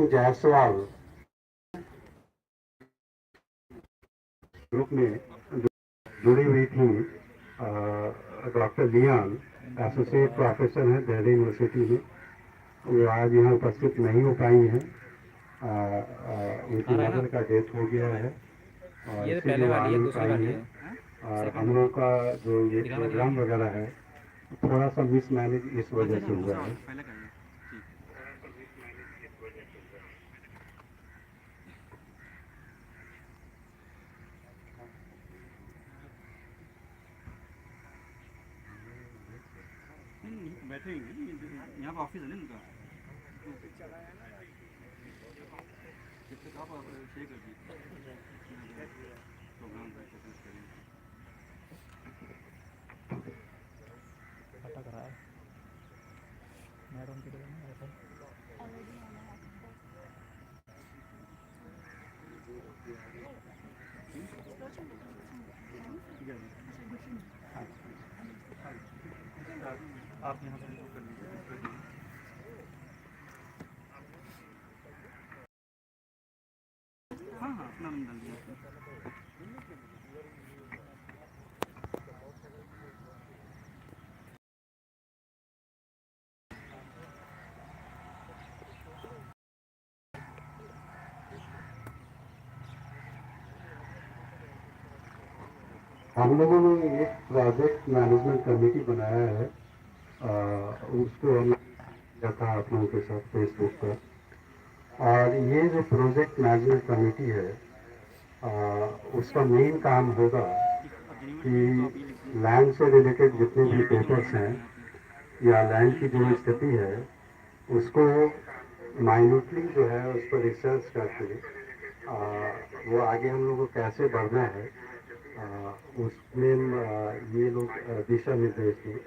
Jaiswal group में जुड़ी हुई थी। डॉक्टर लियान एसोसिएट प्रोफेसर हैं दिल्ली यूनिवर्सिटी में। वो आज यहाँ उपस्थित नहीं हो पाई हैं। उनकी मदर का डेथ हो गया है और ये तो इसीलिए पहले वो आ वाली है, नहीं दूसरी पाई वाली है। है। और सेकंड हम लोग का जो ये दिखाना प्रोग्राम दिखाना। वगैरह है थोड़ा सा मिसमैनेज इस वजह से हुआ है। पहले करिए। बैठे यहाँ पर ऑफिस है ना इनका, जब तक आप शेयर कर दीजिए प्रोग्राम करेंगे। पता करा है मैडम के आप यहाँ से कर लीजिए। हाँ हाँ अपना नाम डाल दिया। हम लोगों ने एक प्रोजेक्ट मैनेजमेंट कमेटी बनाया है। उसको हम रखा आप लोगों के साथ फेसबुक पर। और ये जो प्रोजेक्ट मैनेजमेंट कमेटी है उसका मेन काम होगा कि लैंड से रिलेटेड जितने भी पेपर्स हैं या लैंड की जो स्थिति है उसको माइन्यूटली जो है उस पर रिसर्च करके वो आगे हम लोग को कैसे बढ़ना है उसमें ये लोग दिशा निर्देश दें।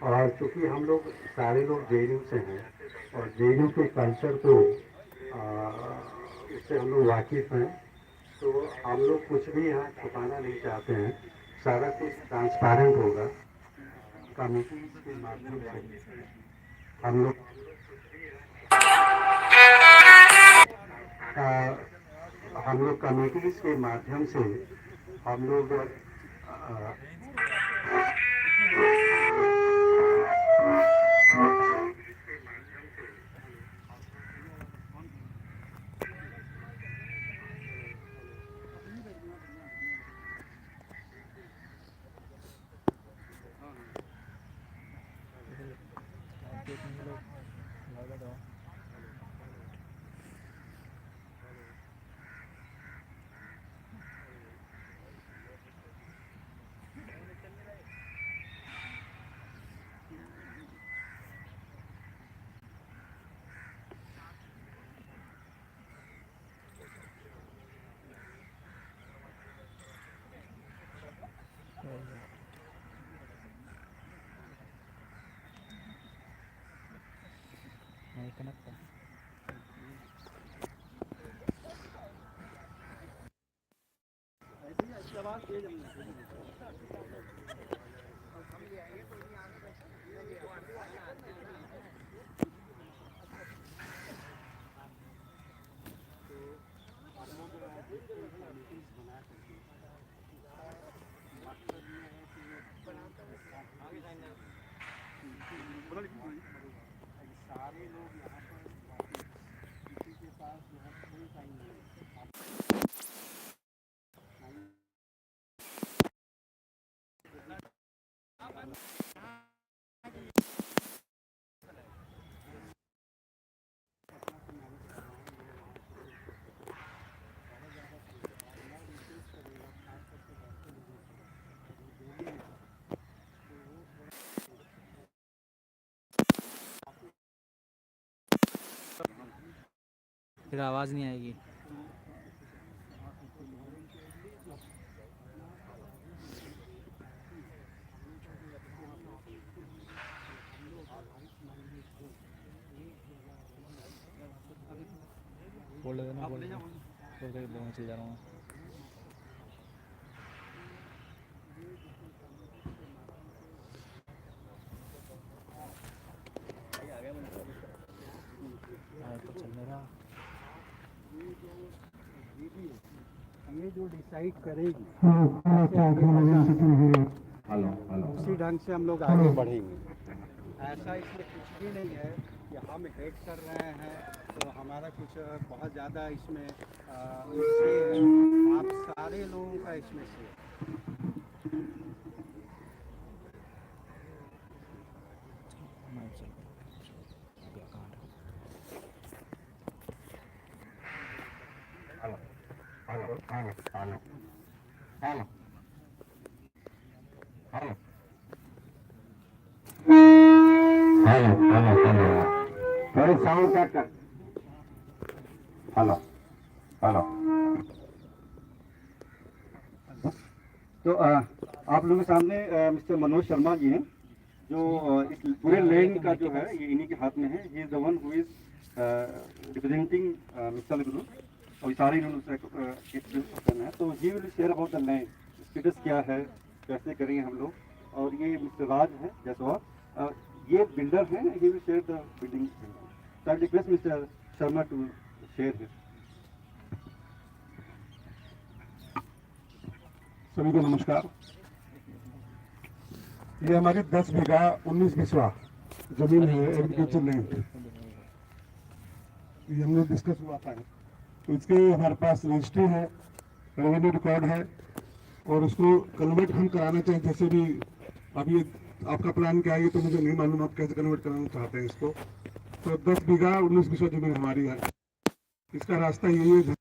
और चूंकि हम लोग सारे लोग जेएनयू से हैं और जेएनयू के कल्चर को उससे हम लोग वाकिफ हैं, तो हम लोग कुछ भी यहाँ छुपाना नहीं चाहते हैं। सारा कुछ ट्रांसपेरेंट होगा। कमेटी के माध्यम से हम लोग कमेटीज के माध्यम से हम लोग नहीं कनेक्ट है। सारे लोग यहाँ पर किसी के पास जो है फुल टाइम नहीं। फिर आवाज़ नहीं आएगी। बोल देना, बोल देना, चल जा रहा हूँ। तो चल मेरा जो डिसाइड करेगी हेलो हेलो उसी ढंग से हम लोग आगे बढ़ेंगे। ऐसा इसमें कुछ भी नहीं है कि हम हेड कर रहे हैं तो हमारा कुछ बहुत ज़्यादा इसमें से है। आप सारे लोगों का इसमें से है। Hello hello hello hello hello hello hello hello hello थोड़ी साउंड कट कर हेलो हेलो तो आप लोगों के सामने मिस्टर मनोज शर्मा जी हैं जो इस पूरे लैंड का जो है ये इन्हीं के हाथ में है। He is the one who is representing mister गुरु और सारे इन्होंने करना है। तो ही will share about the land status क्या है, कैसे करेंगे हम लोग। और ये मिस्टर राज है जैसवाल, ये बिल्डर हैं। He will share the building. So I request mister Sharma to share here. सभी को नमस्कार। ये हमारी 10 बीघा 19 बिस्वा जमीन है, एग्रीकल्चर लैंड। ये हम लोग डिस्कस हुआ था, तो इसके हमारे पास रजिस्ट्री है, रेवेन्यू रिकॉर्ड है, और उसको कन्वर्ट हम कराना चाहिए। जैसे भी अभी आपका प्लान क्या है ये तो मुझे नहीं मालूम, आप कैसे कन्वर्ट कराना चाहते हैं इसको। तो 10 बीघा 19 बिस्वा जमीन हमारी है। इसका रास्ता यही है।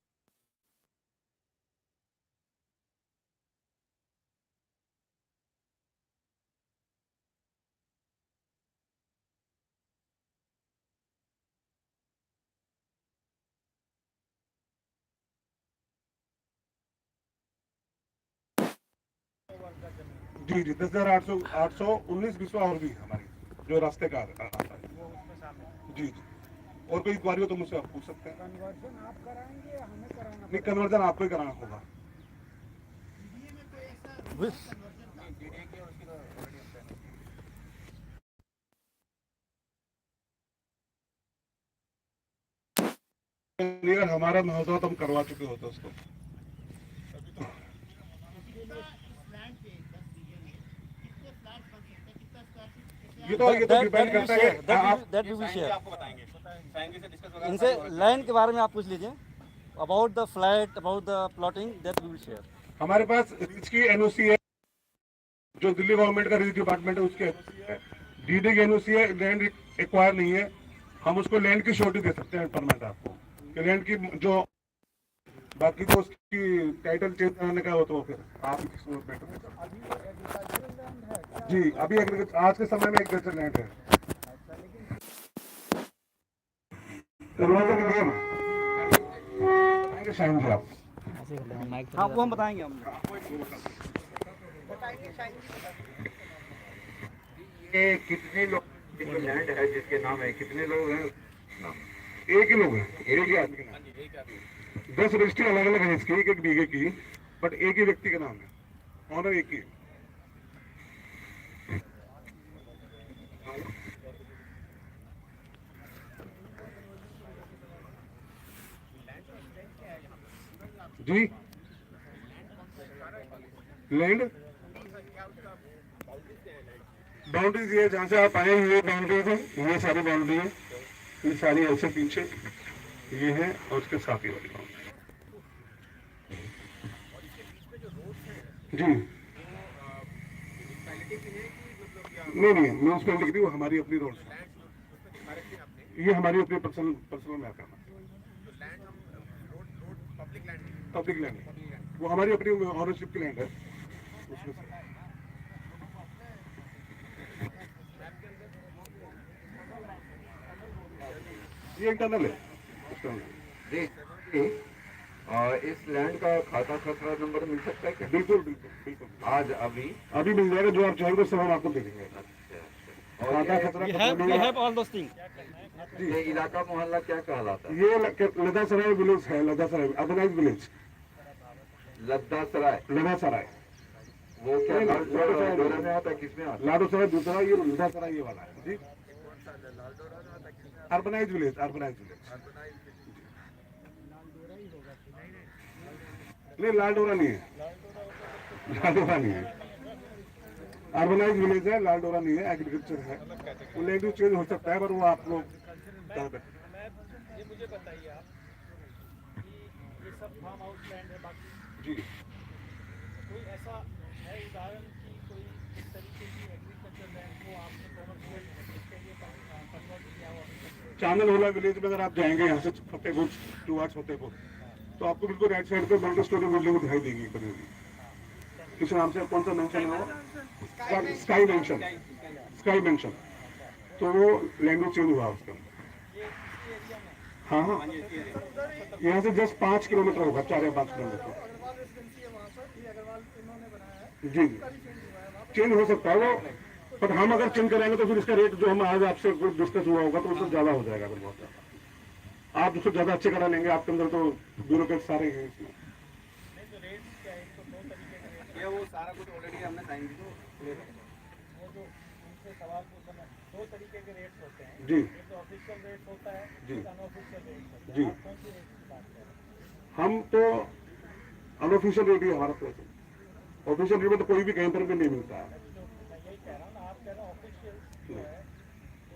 जी जी 10,819 बिस्वा और भी हमारी जो रास्ते का आता है। जी जी, और कोई क्वारी हो तो मुझसे आप पूछ सकते हैं। कन्वर्जन आप कराएंगे या हमें कराना नहीं, कन्वर्जन आपको ही कराना होगा। क्लियर हमारा न होता तो हम करवा चुके होते उसको। ये तो डिपेंड करता है कि आपको बताएंगे से डिस्कस होगा। इनसे लैंड के बारे में आप पूछ लीजिए about the flat, about the plotting, that we will share. हमारे पास इसकी एनओसी है, जो दिल्ली गवर्नमेंट का रजिस्ट्री डिपार्टमेंट है उसके एनओसी है, डीडी की एनओसी है। लैंड एक्वायर नहीं है, हम उसको लैंड की श्योरिटी दे सकते हैं परमानेंट आपको कि लैंड की जो बाकी तो उसकी टाइटल चेंज करने का हो तो फिर आप जी अभी आज के समय में एग्रीकल्चर लैंड है। शाइन जी आप आपको हम बताएंगे। हम ये कितने लोग जो लैंड है जिसके नाम है, कितने लोग हैं? एक ही लोग हैं, एक ही आदमी। 10 रजिस्ट्री अलग अलग है इसकी, एक एक बीघे की, बट एक ही व्यक्ति का नाम है, ऑनर एक ही। जी लैंड बाउंड्रीज ये जहाँ से आप आए ये बाउंड्रीज है, ये सारी बाउंड्री है, ये सारी ऐसे पीछे ये है और उसके साथ ही वाली बाउंड्री। जी नहीं म्यूनसिपैलिटी की, वो हमारी अपनी रोड, ये हमारी अपनी पर्सनल में आता है। पब्लिक लैंड, वो हमारी अपनी ऑनरशिप की लैंड है उसमें से। ये इंटरनल है। और इस लैंड का खाता खसरा नंबर मिल सकता है क्या? बिल्कुल बिल्कुल बिल्कुल, आज अभी मिल जाएगा। जो आप चाहेंगे सब हम आपको दे देंगे। और खाता खतरा we have all those things. ये इलाका मोहल्ला क्या कहलाता है? ये लदा सराय विलेज है, लदा सराय अर्बनाइज विलेज, लद्दा सराय। लदा सराय। वो क्या लाडोरा में आता है? किसमें आता है? लाडो सराय दूसरा, ये लदा सराय ये वाला है जी। Urbanize village, urbanize village. नहीं, लालडोरा नहीं है, लालडोरा नहीं है, अर्बनाइज विलेज है, लालडोरा नहीं है, एग्रीकल्चर है। वो लैंड यूज चेंज हो सकता है, पर वो आप लोग ये मुझे बताइए आप कि ये सब फार्म हाउस लैंड है बाकी जी। कोई ऐसा है उदाहरण कि कोई इस तरीके की एग्रीकल्चर लैंड को आपने कॉमर्शियल इसके लिए कन्वर्ट किया हो? चांदल होला विलेज में अगर आप जाएंगे यहाँ से फतेहपुर टूवर्ड्स फतेहपुर, तो आपको बिल्कुल राइट साइड पे मल्टी स्टोरी बिल्डिंग दिखाई देगी कभी भी। किस नाम से, कौन सा मेंशन है वो? Sky mention, sky mention. तो वो लैंग्वेज चेंज हुआ उसका। हाँ हाँ, यहाँ से जस्ट 5 किलोमीटर होगा, 4 या 5 किलोमीटर। जी, चेंज हो सकता है वो, पर हम अगर चेंज कराएंगे तो फिर इसका रेट जो हम आज आपसे डिस्कस हुआ होगा तो उससे ज्यादा हो जाएगा। फिर बहुत ज्यादा आप उसको ज्यादा अच्छे करा लेंगे, आपके अंदर तो ब्यूरोक्रेट सारे हैं इसमें। ये वो सारा कुछ ऑलरेडी हमने साइन की, तो वो जो उनसे सवाल पूछा, 2 तरीके के रेट्स होते हैं। जी एक तो ऑफिशियल रेट होता है, जी एक अनऑफिशियल रेट होता है। जी, आप कौन सी रेट की बात कर रहे हैं? हम तो अनऑफिशियल रेट ही हमारा पैसा, ऑफिशियल रेट में तो कोई भी कहीं पर भी नहीं मिलता है। मैं यही कह रहा हूँ ना, आप कह रहे हैं ऑफिशियल जो है, तो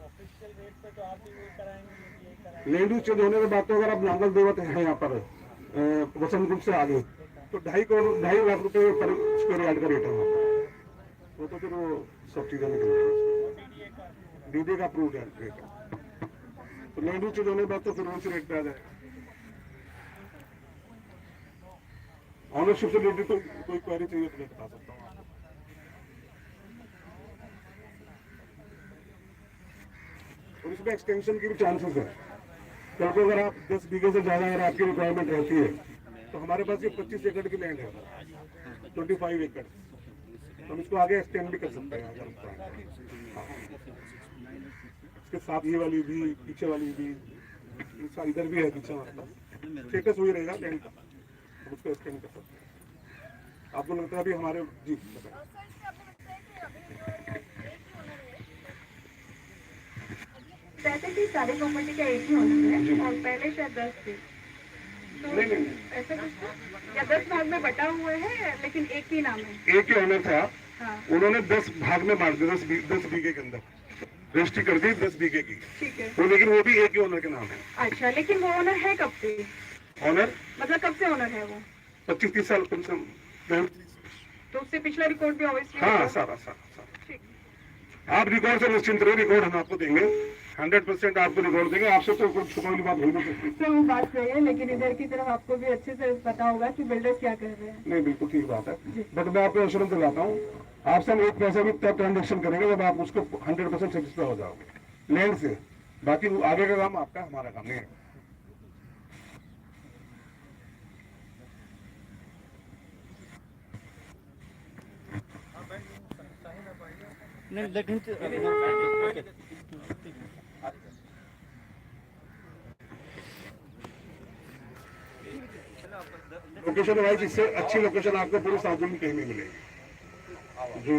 ऑफिशियल रेट पे तो आप भी वही कराएंगे, ये भी यही कराएंगे। लैंड यूज चेंज होने के बाद तो अगर आप नांगल देवत है यहाँ पर वसंत ग्रुप से आगे, तो 2.5 लाख रुपए पर स्क्वायर यार्ड का रेट है वहाँ पर। वो तो फिर वो सब चीजें निकल डीडी का अप्रूव रेट है। तो लैंड यूज चेंज होने के बाद तो फिर उनसे रेट पे आ जाएगा। ऑनरशिप से रिलेटेड तो कोई क्वेरी चाहिए तो मैं बता सकता हूँ आपको। और इसमें एक्सटेंशन की भी चांसेस है, क्योंकि अगर आप 10 बीघे से ज्यादा अगर आपकी रिक्वायरमेंट रहती है, तो हमारे पास ये 25 एकड़ की लैंड है, 25 एकड़, तो हम इसको आगे एक्सटेंड भी कर सकते हैं अगर हाँ। इसके साथ ये वाली भी, पीछे वाली भी, इधर भी है पीछे, मतलब स्टेटस वही रहेगा लैंड का, उसको एक्सटेंड कर सकते हैं। आपको लगता है अभी हमारे जी वैसे भी सारी प्रॉपर्टी का एक ही ओनर है और पहले शायद 10 थे, तो नहीं ऐसा कुछ था या 10 भाग में बटा हुआ है लेकिन एक ही नाम है? एक ही ओनर था। हाँ उन्होंने 10 भाग में बांट दिया, 10 बीघे के अंदर रजिस्ट्री कर दी 10 बीघे की। ठीक है। वो लेकिन वो भी एक ही ओनर के नाम है। अच्छा, लेकिन वो ओनर है कब से? ओनर मतलब कब से ओनर है वो? 25-30 साल कम से कम। तो उससे पिछला रिकॉर्ड भी ऑब्वियसली हाँ, सारा। आप रिकॉर्ड से निश्चिंत रहे, रिकॉर्ड हम आपको देंगे, 100% आपको रिकॉर्ड देंगे। आपसे तो कोई छुपा हुई बात हो नहीं सकती। तो वो बात सही है, लेकिन इधर की तरफ आपको भी अच्छे से पता होगा कि बिल्डर्स क्या कर रहे हैं। नहीं, बिल्कुल ठीक बात है, बट मैं आपको एश्योरेंस दिलाता हूँ, आपसे हम एक पैसा भी तब ट्रांजेक्शन करेंगे जब आप उसको 100% सेटिस्फाई हो जाओगे लैंड से। बाकी आगे का काम आपका, हमारा काम नहीं है। नहीं, लेकिन लोकेशन वाइज इससे अच्छी लोकेशन आपको पूरे साउथ में कहीं नहीं मिलेगी। जी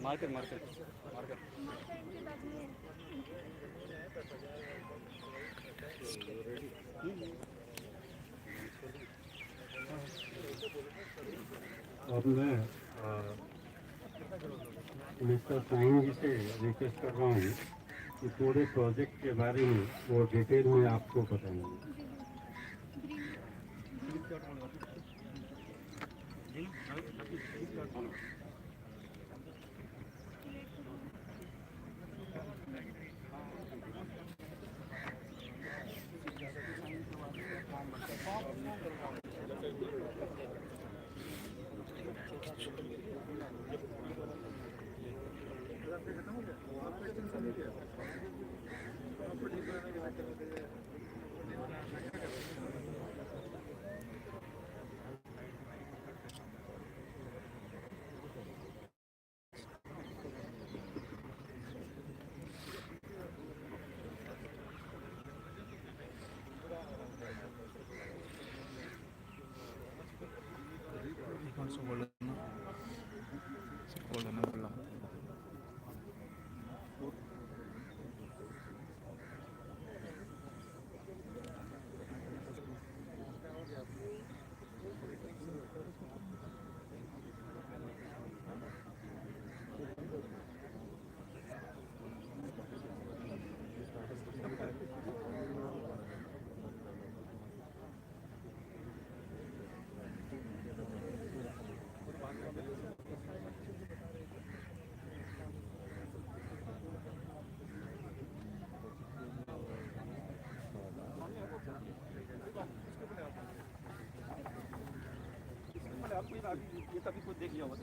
मार्केट अब मैं मिस्टर साइन जी से रिक्वेस्ट कर रहा हूँ कि पूरे प्रोजेक्ट के बारे में वो डिटेल में आपको बताएंगे। ये तभी कुछ देख लिया होगा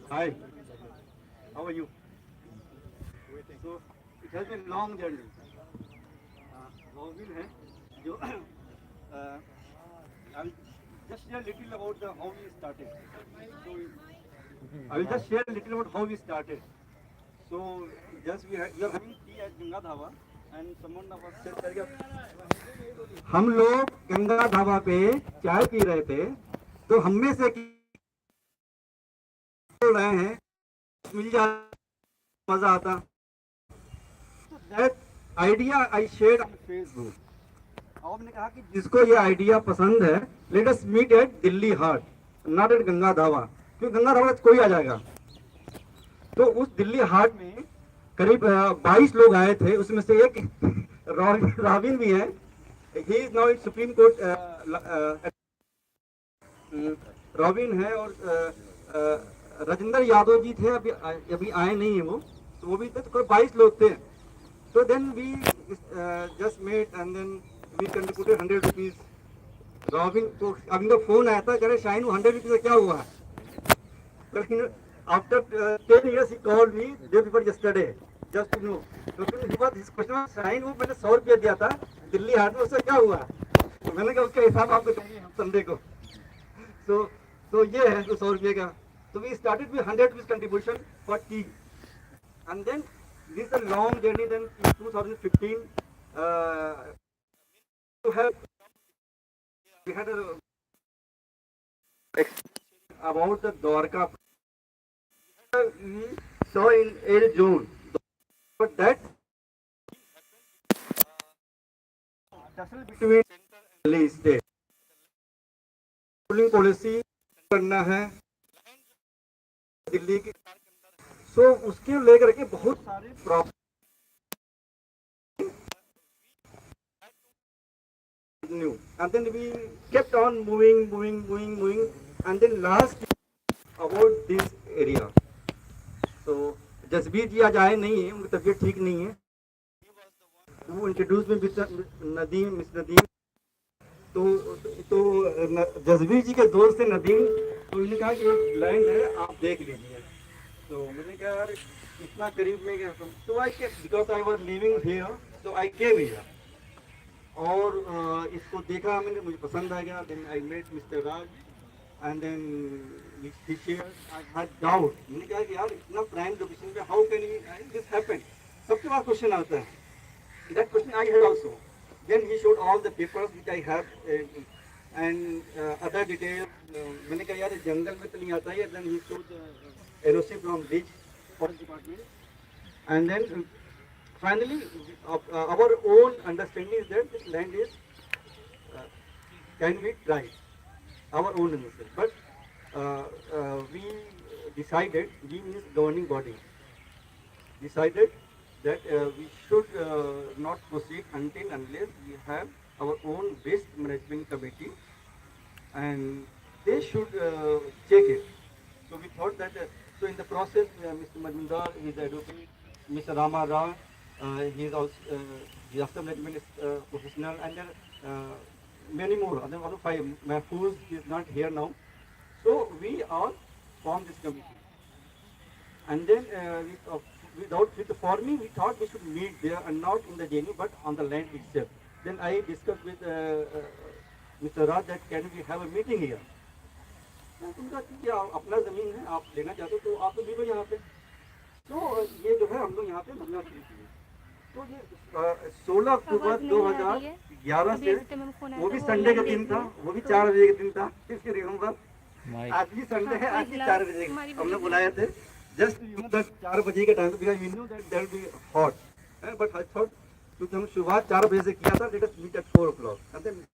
Hi, how are you? So it has been long journey. Robin है जो I'll just share a little about how we started. So I will just share a little about how we started. So just we are having tea at Ganga धावा and someone of us said that हम लोग गंगा धावा पे चाय P रहे थे तो हम में से बोल रहे हैं मिल जा मजा आता. That idea I shared on Facebook. आपने कहा कि जिसको ये आइडिया पसंद है let us meet at Delhi Haat not at Ganga Dhaba, क्योंकि गंगा धावा कोई आ जाएगा. तो उस दिल्ली हाट में करीब 22 लोग आए थे, उसमें से एक रॉबिन भी है. He is now in supreme court. Robin है और राजेंद्र यादव जी थे, अभी आए नहीं है वो, तो वो भी थे. तो कोई 22 लोग थे. तो then we just met and then we contributed 100 rupees. Robin को अभी तो फोन आया था, कह रहे शाइन 100 रुपीज का क्या हुआ. After 10 years he called me day before yesterday just to know. तो फिर his question was शाइन वो मैंने 100 रुपया दिया था दिल्ली हाट में, उससे क्या हुआ. तो मैंने कहा उसका हिसाब आपको चाहिए संडे को. तो ये है 100 रुपये का. So we started with 100 rupees contribution for tea, and then this is a long journey. Then in 2015, to have we had a about the Dwarka. We saw in El June, but that tussle between Delhi state ruling policy करना है दिल्ली की. सो उसके लेकर के बहुत सारे problem and then we kept on moving and then last about this area. So Jasbir ji आज आए नहीं है, उनकी तबीयत ठीक नहीं है. वो इंट्रोड्यूस में नदीम मिस नदीम. तो जसबीर जी के दोस्त थे नदीम, तो उन्होंने कहा कि एक लैंड है आप देख लीजिए. तो मैंने कहा यार इतना करीब में क्या, तो आई के because I was living here, तो आई केम हियर. और इसको देखा मैंने, मुझे पसंद आ गया. Then I met mister Raj and then he shared. I had doubt. मैंने कहा कि यार इतना प्राइम लोकेशन पे हाउ कैन दिस हैपन. सबके पास क्वेश्चन आता है. That question I had also. Then he showed all the papers which I have and other detail. मैंने कहा यार जंगल में तो नहीं आता है. Then he showed NOC from Beach Forest Department, and then finally our own understanding is that this land is can be tried, our own understanding. But we decided, we means governing body decided that we should not proceed until unless we have our own waste management committee and they should check it. So we thought that so in the process Mr. Majumdar is advocate, Mr. Rama Rao he is also disaster management professional, and many more, other 5. Mahfouz is not here now. So we all formed this committee, and then with forming we thought we should meet there and not in the venue but on the land itself. Then I discussed with Mr. Raj that can we have a meeting here. उनका ठीक है, अपना ज़मीन है, आप लेना चाहते हो तो आप तो ले लो यहाँ पे। तो ये जो है हम लोग यहाँ पे धरना शुरू किए। तो ये 16 अक्टूबर 2011 से, वो भी संडे का दिन था, वो भी 4 बजे का दिन था। इसके रिमेम्बर आज भी संडे है, आज भी 4 बजे हम लोग बुलाए थे। जस्ट यू नो दैट 4 बजे का time, because we know that there will be hot, but I thought क्योंकि हम शुरुआत 4 बजे से किया था, let us meet at 4 o'clock and then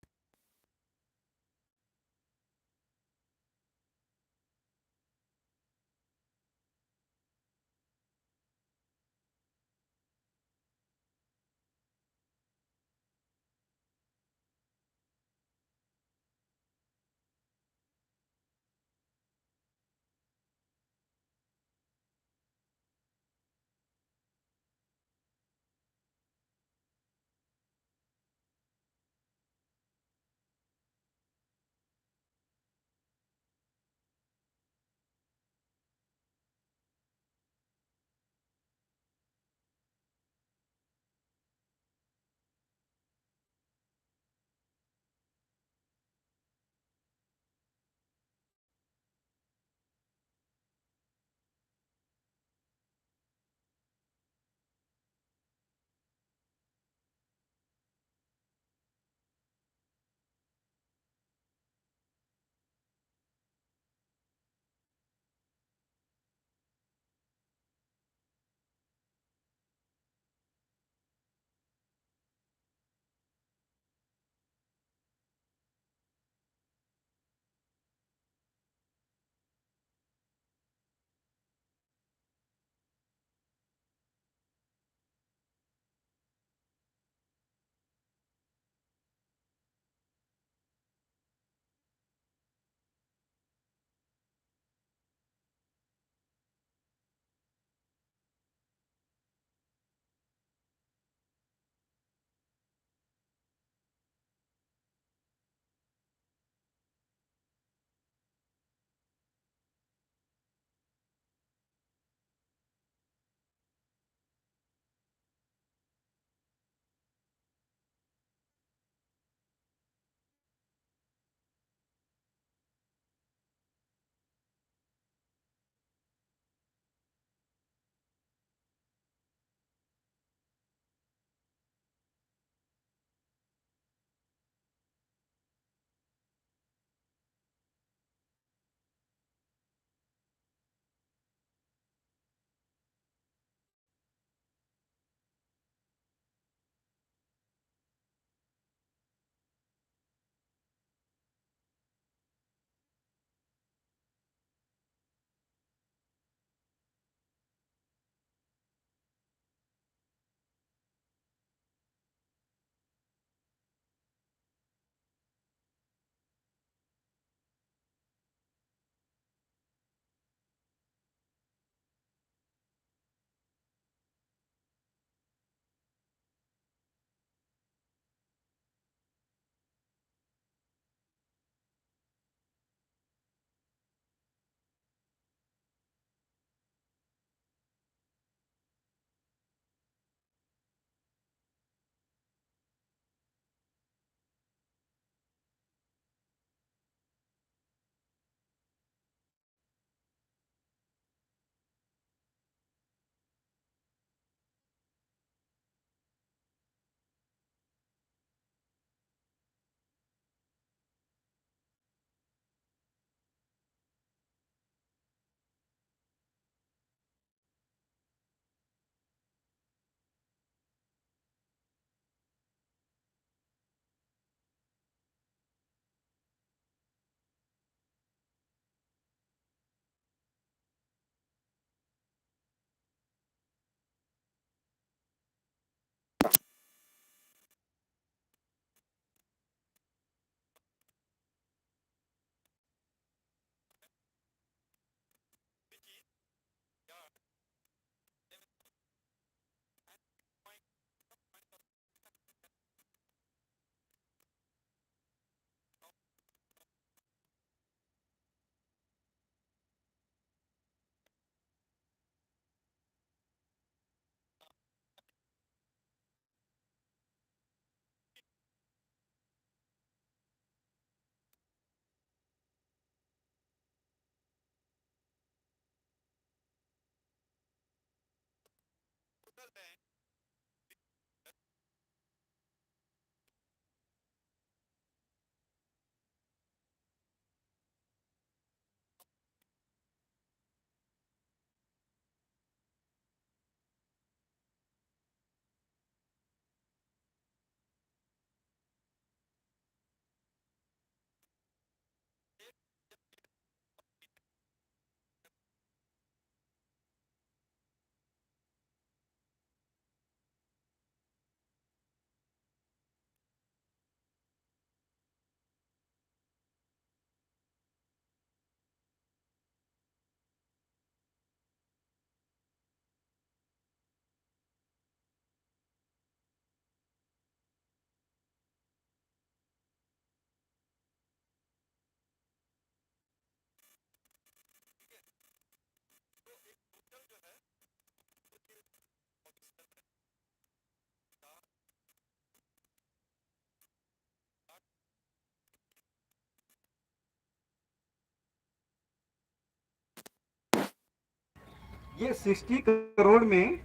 ये 60 करोड़ में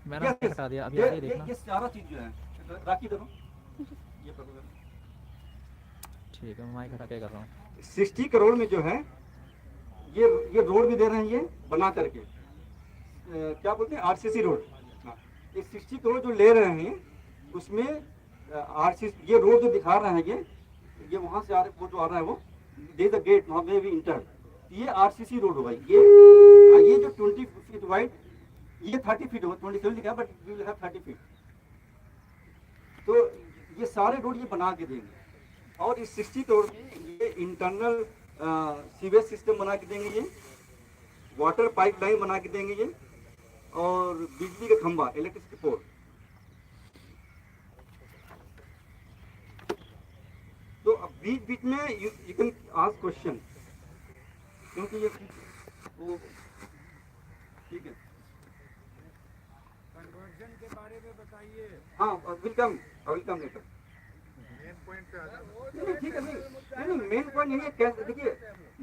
मैंने yes, हटा दिया, अभी आगे देखना। ये सारा चीज जो है राखी देखो ये पकड़ो। ठीक है, मैं माइक हटा के कर रहा हूँ। 60 करोड़ में जो है ये रोड भी दे रहे हैं ये बना करके क्या बोलते हैं आरसीसी रोड। हाँ, ये 60 करोड़ जो ले रहे हैं उसमें आरसीसी ये रोड जो दिखा रहे हैं ये वहां से आ रहे वो जो आ रहा है वो दे द गेट वहां पे भी इंटर ये आरसीसी रोड होगा। ये जो 20 फीट वाइड ये 30 फीट होगा 27 लिखा but we will have 30 feet. तो ये सारे रोड ये बना के देंगे और इस 60 करोड़ में ये इंटरनल सीवेज सिस्टम बना के देंगे, ये वाटर पाइपलाइन बना के देंगे ये और बिजली का खंभा इलेक्ट्रिसिटी पोल। तो अब बीच बीच में यू कैन आस्क क्वेश्चन क्योंकि ये वो ठीक है। कन्वर्जन के बारे में बताइए। हाँ वेलकम लेटर मेन पॉइंट पे आ जाओ। नहीं ठीक है नहीं मेन पॉइंट यही है कैसे देखिए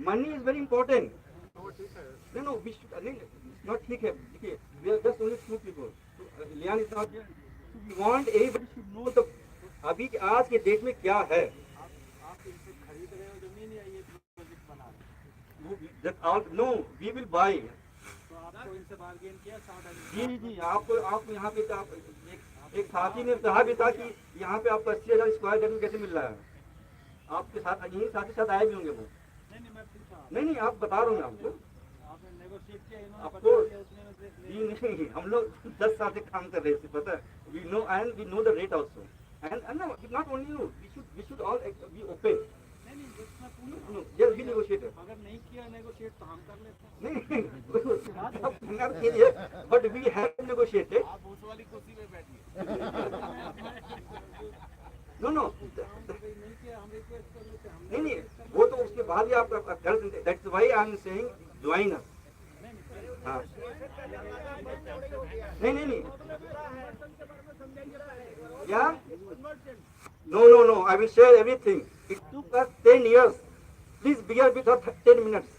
मनी इज वेरी इंपॉर्टेंट। नहीं नो वी शुड नहीं नॉट ठीक है देखिए we are just only two people लियान is not we want everybody should know the अभी आज के डेट में क्या है। आप इनसे खरीद रहे हो जमीन या ये प्रोजेक्ट बना रहे हो? That all know we will buy. तो आपको इनसे बार्गेन किया 60,000? जी आपको यहाँ पे आप एक साथी ने कहा भी था कि यहाँ पे आपको 80,000 स्क्वायर फीट में कैसे मिल रहा है। आपके साथ यही साथी साथ आए भी होंगे वो। नहीं मैं पूछा। नहीं आप बता रहा हूँ मैं आपको। आपने नेगोशिएट किया इन्होंने आपको बता दिया उतने में दे जी नहीं हम लोग 10 साल से काम कर रहे थे पता है we know and we know the rate also and not only you we should all be open. नहीं जितना पूछा नो जस्ट बी नेगोशिएटर। अगर नहीं किया नेगोशिएट तो हम कर लेते हैं। नहीं बट वी हैव नेगोशिएटेड। आप उस वाली कुर्सी पे बैठिए। नो नहीं किया हम रिक्वेस्ट कर लेते हैं। नहीं वो तो उसके बाद ही आप कर that's why I am saying join us. हाँ नहीं क्या no I will share everything it took us 10 years please bear with 10 minutes।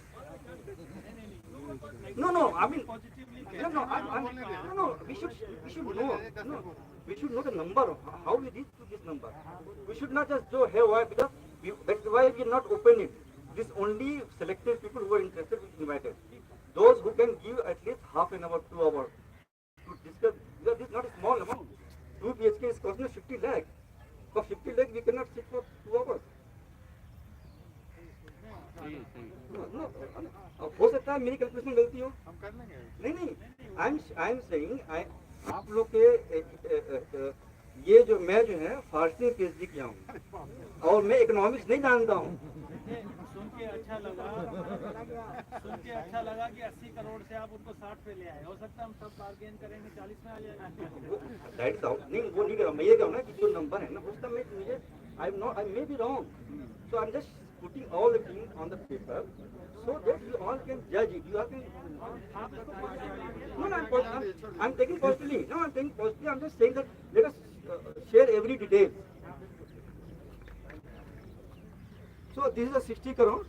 No, I mean, no, we should know the number, how we reach to this number. We should not just go haywire because that's why we are not open it. This only selected people who are interested will be invited. Those who can give at least half an hour, 2 hours to discuss, because this is not a small amount. 2 BHK is costing 50 lakh. For 50 lakh, we cannot sit for 2 hours. No, हो सकता है मेरी calculation गलती हो। हम कर लेंगे। नहीं आई एम सेइंग आप लोग के ये जो मैं जो है फारसी में पीएचडी किया हूँ और मैं इकोनॉमिक्स नहीं जानता हूँ। सुन के अच्छा लगा कि 80 करोड़ से आप उनको 60 पे ले आए। हो सकता है हम सब बार्गेन करेंगे 40 में आ जाएगा। नहीं वो नहीं कर मैं ये कहूँ ना कि जो नंबर है ना उसका मैं मुझे I may be wrong so I am just putting all the things on the paper so that you all can judge it. You all can. No, I'm taking positively. No, I'm taking positively. I'm just saying that let us share every detail. So this is a 60 crore.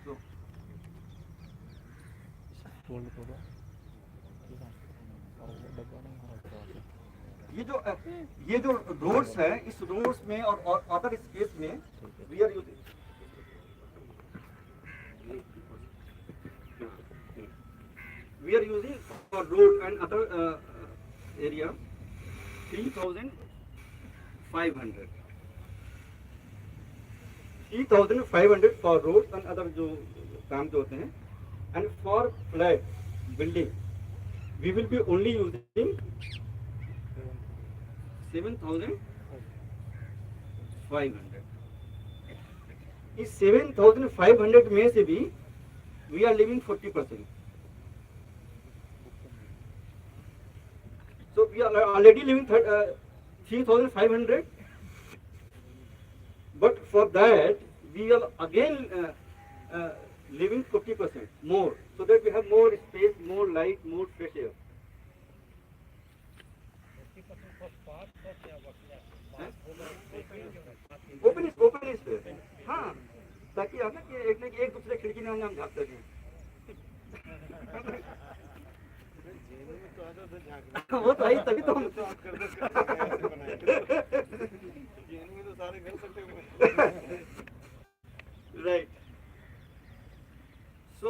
So. ये जो roads है इस roads में और other space में we are using for road and other area 3,500 for road and other जो काम जो होते हैं and for flat building we will be only using 7,500। इस 7,500 में से भी we are leaving 40%। So we are already living 3,500, but for that we are again living 40% more, so that we have more space, more light, more fresh air. Open is there. हाँ ताकि हम ना कि एक दूसरे खिड़की में हम झाँकते हैं। वो तो आई तभी तो हम राइट। सो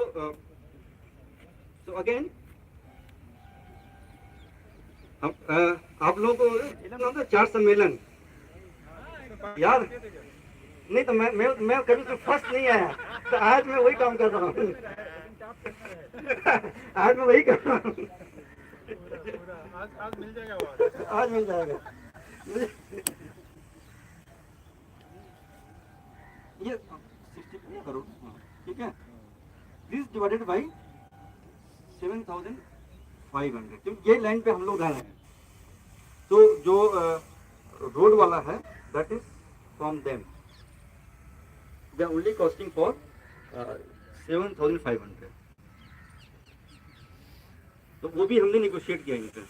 अगेन हम आप लोगों को इधर नाम था चार सम्मेलन यार। नहीं तो मैं कभी तो फर्स्ट नहीं आया, तो आज मैं वही काम कर रहा हूँ। आज मैं वही कर रहा हूँ। आज मिल जाएगा वो। आज मिल जाएगा ये 60 करोड़, ठीक है। दिस डिवाइडेड बाई 7,500, क्योंकि ये लाइन पे हम लोग रह रहे हैं। तो जो रोड वाला है that is from them, they are only costing for 7,500। तो वो भी हमने निगोशिएट किया इनसे।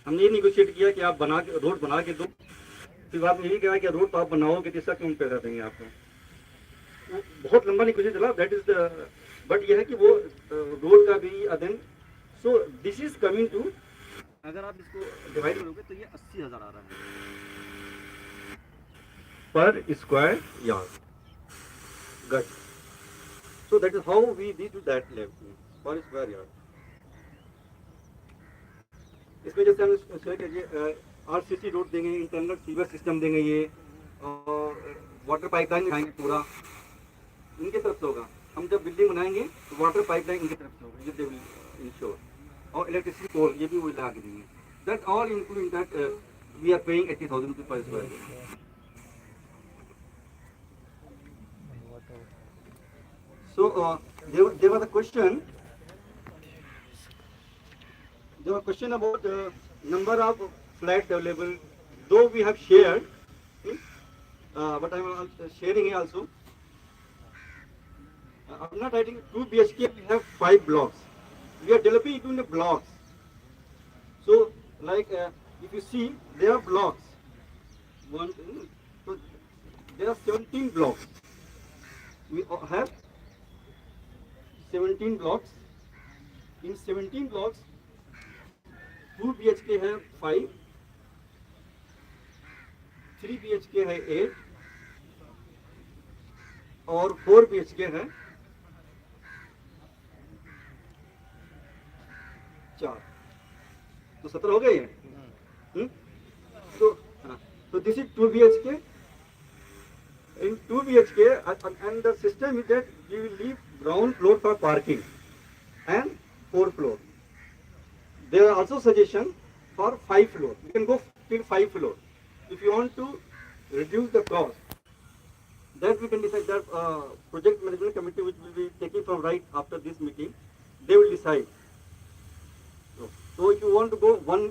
हमने ये निगोशिएट किया कि आप बना के रोड बना के दो, फिर बात यही कहा कि रोड तो आप बनाओगे तो इसका क्यों पैसा देंगे आपको। बहुत लंबा निगोशिएट चला, दैट इज द, बट यह है कि वो रोड का भी अदन। So this is coming to, अगर आप इसको डिवाइड करोगे तो ये 80,000 आ रहा है पर स्क्वायर यार्ड गट। So that is how we D to that level per square yard. इसमें जैसे हम आरसीसी रोड देंगे, इंटरनल सीवर सिस्टम देंगे, ये और वाटर पाइपलाइन दिखाएंगे पूरा इनके तरफ से होगा। हम जब बिल्डिंग बनाएंगे तो वाटर पाइपलाइन इनके तरफ से होगा, ये दे विल इंश्योर, और इलेक्ट्रिसिटी पोल ये भी वो लगा के देंगे। That all including that we are paying 80,000 rupees per square. So there was a question. There was a question about number of flats available. Though we have shared, but I am sharing here also. I'm not writing 2 BHK. We have 5 blocks. We are developing it into blocks. So, like if you see, there are blocks. So there are 17 blocks. We have 17 blocks. In 17 blocks, 2 BHK है 5, 3 BHK है 8 और 4 BHK है 4। तो 17 हो गए हैं। तो this is 2 BHK. In 2 BHK, and the system is that we will leave ground floor for parking and 4th floor. There are also suggestion for 5 floor. We can go till 5 floor. If you want to reduce the cost, that we can decide. That project management committee, which will be taking from right after this meeting, they will decide. So if you want to go one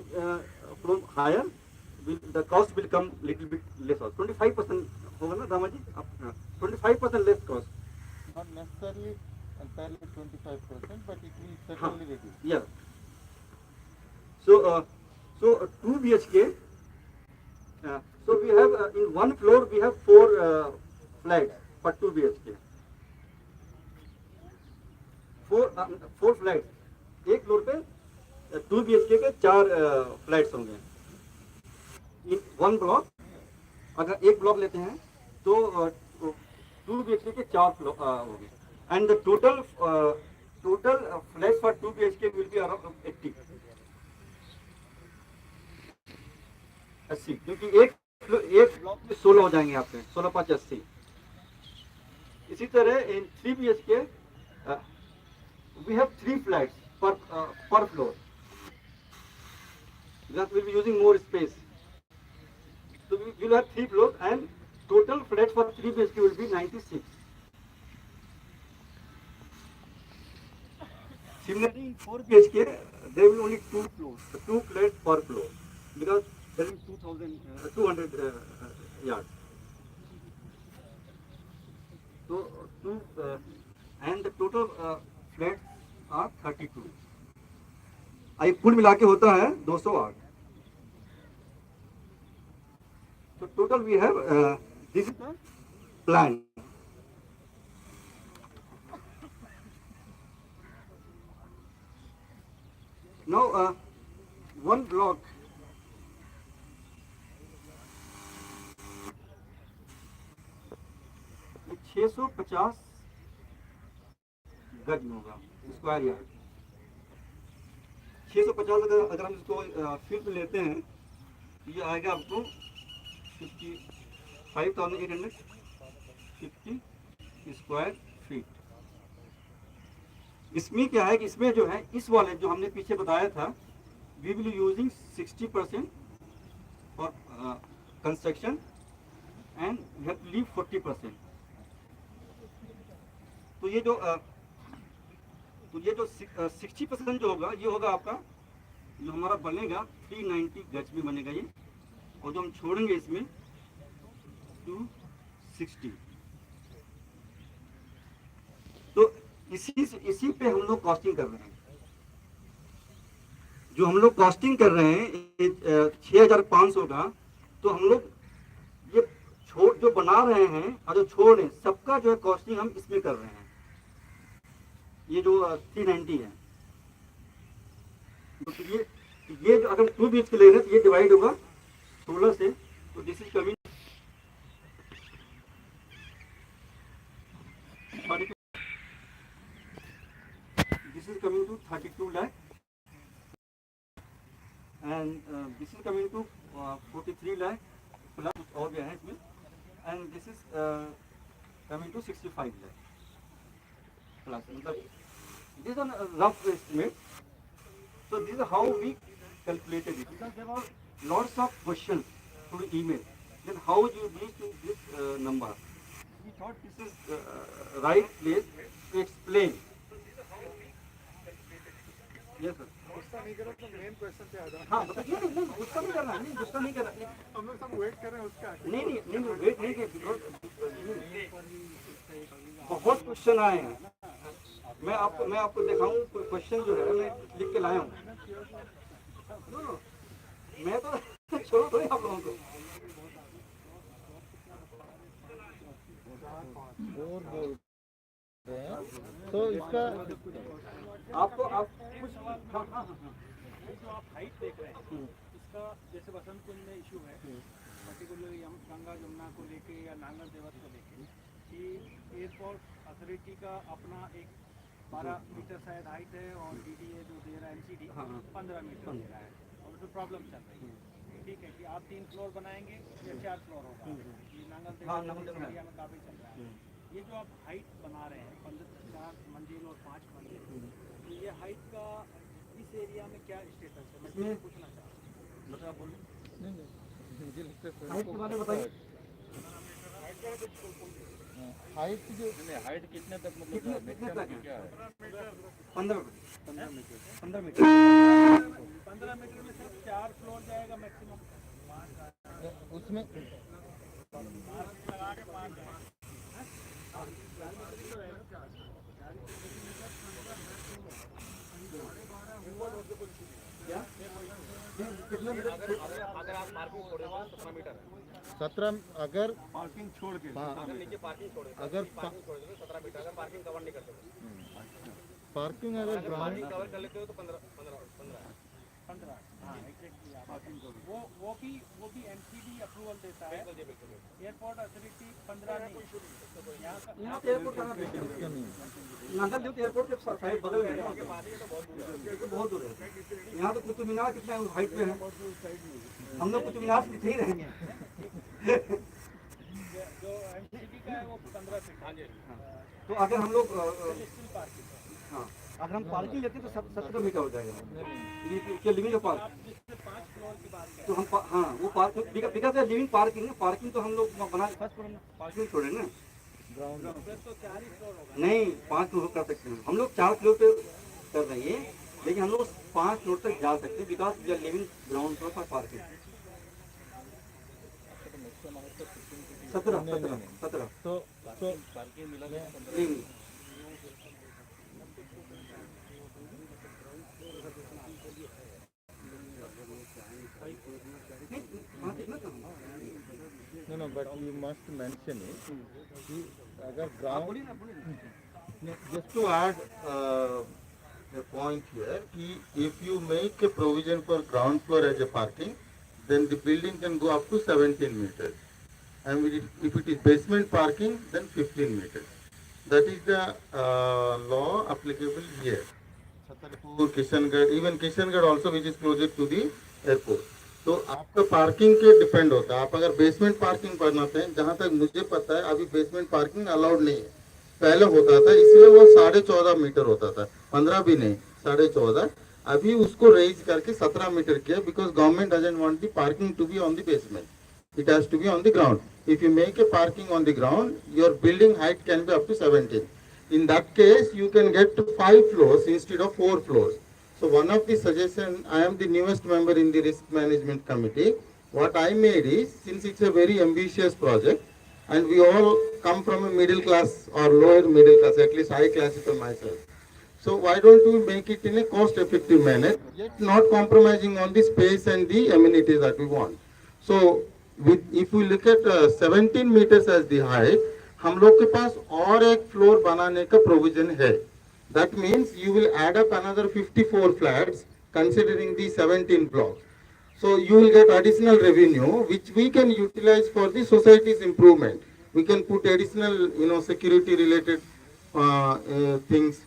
floor higher, the cost will come little bit less. 25% होगा ना दामा जी, 25% less cost. Not necessarily entirely 25%, but it will certainly reduce. Yeah. So 2 BHK. So we have in one floor we have 4 flats for 2 BHK. 4 flats. एक floor पे 2 BHK के 4 flats होंगे। In one block, अगर एक block लेते हैं तो 2 BHK के 4 फ्लोर होंगे। And the total flats for 2 BHK will be around 80, क्योंकि एक ब्लॉक में 16 हो जाएंगे आपके, 16 5 80। इसी तरह इन 3 BHK वी हैव 3 फ्लैट्स पर floor, that will be using more space. So we will have 3 floors and total flats for 3 BHK will be 96. Similarly, in 4 BHK, there will be only 2 floors, 2 flats per floor, because there is 200 yards. So, and the total flats are 32. आई कुल मिला के होता है 208. So total we have this is the plan. Now one block ये 650 गज में होगा, square yard. 650 अगर हम इसको फीट में लेते हैं तो ये आएगा आपको 55,850 स्क्वायर फीट। इसमें क्या है कि इसमें जो है इस वाले जो हमने पीछे बताया था, we will using 60% for construction and we have to leave 40%। तो ये जो 60% जो होगा ये होगा आपका, जो हमारा बनेगा 390 गज में बनेगा ये, और जो हम छोड़ेंगे इसमें 260। तो इसी पे हम लोग कॉस्टिंग कर रहे हैं। जो हम लोग कॉस्टिंग कर रहे हैं 6,500 का, तो हम लोग ये जो बना रहे हैं और जो छोड़ रहे हैं सबका जो है कॉस्टिंग हम इसमें कर रहे हैं। ये जो 390 है, तो ये जो अगर 2 बीच के ले रहे हैं तो ये डिवाइड होगा 16 से, तो this is coming to 32 lakh and this is coming to 43 lakh plus और भी है इसमें, and this is coming to 65 lakh plus, मतलब this is a rough estimate. So this is how we calculated it, because there were lots of questions through email, then how you reach to this number. We thought this is right place to explain. Yes sir. गुस्सा नहीं करो तो main question पे आ जाओ। हाँ बताइए। नहीं गुस्सा नहीं करना, नहीं गुस्सा नहीं करना, हम लोग सब वेट कर रहे हैं उसका। नहीं वेट नहीं किया, बहुत क्वेश्चन आए हैं। मैं आपको दिखाऊं क्वेश्चन जो है मैं लिख के लाया हूँ। मैं तो छोड़ो थोड़ी आप लोगों को। और बोल रहे हैं तो इसका आपको आप कुछ सवाल जो आप हाइट देख रहे हैं इसका, जैसे बसंत कुंज में इशू है पर्टिकुलरली गंगा जमुना को लेके या नांगल देवत को लेके, कि एयरपोर्ट अथॉरिटी का अपना एक 12 मीटर शायद हाइट है और डीडीए जो दे रहा है एमसीडी 15 मीटर दे रहा है, और उसमें प्रॉब्लम चल रही है। ठीक है कि आप 3 फ्लोर बनाएंगे या 4 फ्लोर होगा, ये नांगल देवत एरिया में काफ़ी चल रहा है। ये जो आप हाइट बना रहे हैं 4 मंजिल और 5 मंजिल, तो ये हाइट का इस एरिया में क्या स्टेटस है, मैं ये पूछना चाह रहा हूँ। हाइट के बारे में बताइए। हाइट जो हाइट कितने तक, मतलब कितने तक है? क्या है? 15 मीटर। 15 मीटर में सिर्फ 4 फ्लोर जाएगा मैक्सिमम, उसमें अगर आप पार्किंग छोड़े 17 मीटर है, 17 अगर पार्किंग छोड़ के, हाँ नीचे पार्किंग छोड़े अगर पार्किंग छोड़ देते 17 मीटर, अगर पार्किंग कवर नहीं कर सकते, पार्किंग अगर ग्राउंड पार्किंग कवर कर लेते हो तो 15 हाँ एग्जैक्टली। वो भी एमसीडी अप्रूवल देता है, एयरपोर्ट अथॉरिटी 15 नहीं, यहाँ पे एयरपोर्ट कहाँ पे है? नांगल देव एयरपोर्ट के साइड बगल में है, बहुत दूर है। यहाँ तो कुतुब मीनार कितना हाइट पे है, हम लोग कुतुब मीनार से ही रहेंगे। जो एमसीडी का है वो 15 फीट। हाँ जी। तो अगर हम लोग पार्किंग, हाँ अगर हम पार्किंग लेते हैं तो 17 मीटर हो जाएगा, क्या लिविंग पार्क। 5 फ्लोर की बात तो हम हाँ वो पार्किंग बिकॉज लिविंग पार्किंग है, पार्किंग तो हम लोग बना फर्स्ट फ्लोर में पार्किंग छोड़े ना, ग्राउंड फिर तो 4 ही फ्लोर होगा। नहीं 5 फ्लोर कर सकते हैं हम लोग, 4 फ्लोर पे कर रहे हैं, लेकिन हम लोग 5 फ्लोर तक जा सकते हैं because we are leaving ground floor for parking. 17 तो पार्किंग मिला नहीं no but you must mention it कि अगर ground just to add a point here. If you make a provision for ground floor as a parking, then the building can go up to 17 meters. And if it is basement parking, then 15 meters. That is the law applicable here. Chhatarpur, Kishangarh, even Kishangarh also, which is closer to the airport. तो आपका parking के depend होता है. आप अगर basement parking बनाते हैं, जहाँ तक मुझे पता है अभी बेसमेंट पार्किंग अलाउड नहीं है. पहले होता था, इसलिए वो 14.5 मीटर होता था, 15 भी नहीं, 14.5. अभी उसको रेज करके 17 मीटर किया, because government doesn't want the parking to be on the basement. It has to be on the ground. If you make a parking on the ground, your building height can be up to 17. In that case, you can get to 5 floors instead of 4 floors. So one of the suggestions, I am the newest member in the risk management committee. What I made is, since it's a very ambitious project, and we all come from a middle class or lower middle class, at least I classify myself. So why don't we make it in a cost-effective manner, yet not compromising on the space and the amenities that we want. So if we look at 17 meters as the height, हम लोग के पास और एक floor बनाने का provision है. That means you will add up another 54 flats considering the 17 blocks. So you will get additional revenue which we can utilize for the society's improvement. We can put additional, security related things,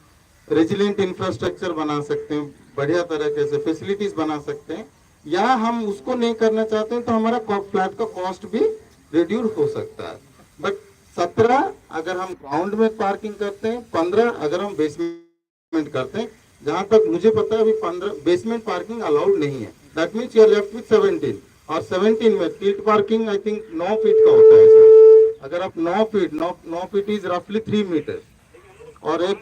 resilient infrastructure बना सकते हैं, बढ़िया तरीके से facilities बना सकते हैं. या हम उसको नहीं करना चाहते हैं तो हमारा फ्लैट का कॉस्ट भी रिड्यूस हो सकता है. बट 17 अगर हम ग्राउंड में पार्किंग करते हैं, 15 अगर हम बेसमेंट करते हैं. जहां तक मुझे पता है अभी 15 बेसमेंट पार्किंग अलाउड नहीं है. That means you are left with 17. और 17 में tilt parking I think 9 feet का होता है इसमें. अगर आप 9 फीट इज रफली 3 मीटर और एक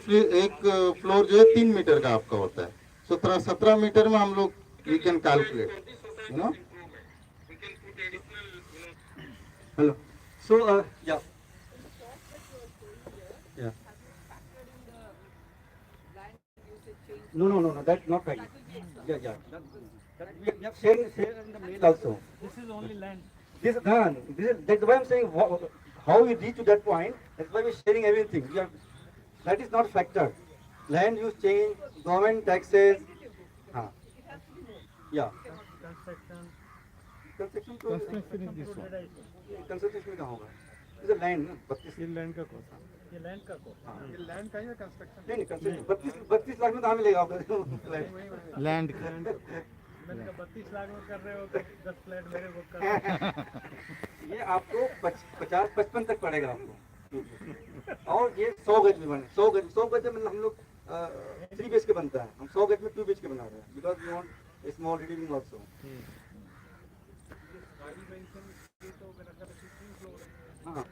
फ्लोर जो है 3 मीटर का आपका होता है. सो 17 मीटर में हम लोग we can calculate, Hello. So, yeah. No, that's not right. Yeah. We have shared in the mail also. This is only land. That's why I'm saying how we reach to that point. That's why we're sharing everything. That is not factor. Land use change, government taxes. Yeah. Construction is this one. Construction में कहाँ होगा? This is land ना, 32 land का course. ये land का course. ये land का या कंस्ट्रक्शन? नहीं, कंस्ट्रक्शन 32 लाख में कहाँ मिलेगा आपको? लैंड मैंने कहा 32 लाख में कर रहे हो तो 10 फ्लैट मेरे बुक कर. ये आपको 50-55 तक पड़ेगा आपको. और ये 100 गज में बने. 100 गज में हम लोग 3 बीएच के बनता है. हम 100 गज में 2 बीएच के बना रहे हैं. Because we want small reading also. हाँ.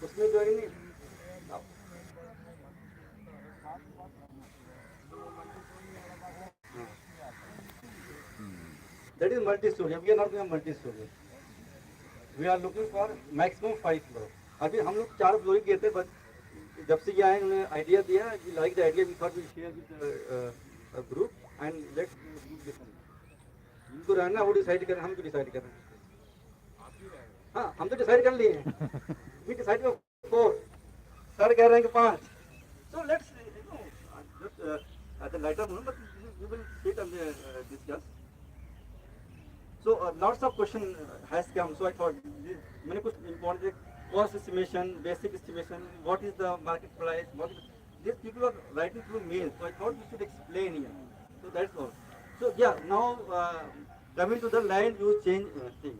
उसमें जो है नहीं. That is multi-story. We are not doing multi-story. We are looking for maximum 5 floors. अभी हम लोग 4 फ्लोर किए थे, बट जब से ये आए उन्होंने आइडिया दिया. We like the idea. We thought we share with a group and let's do this one. इनको रहना वो डिसाइड करें, हम तो डिसाइड करें. हाँ, हम तो डिसाइड कर लिए. We decide for 4. सर कह रहे हैं कि 5. So let's just at the later moment, but we will sit and discuss. So lots of question has come. So I thought मैंने कुछ important cost estimation, basic estimation, what is the market price, what is these people are writing through mail. So I thought we should explain here. So that's all. So yeah, now coming to the land use change thing.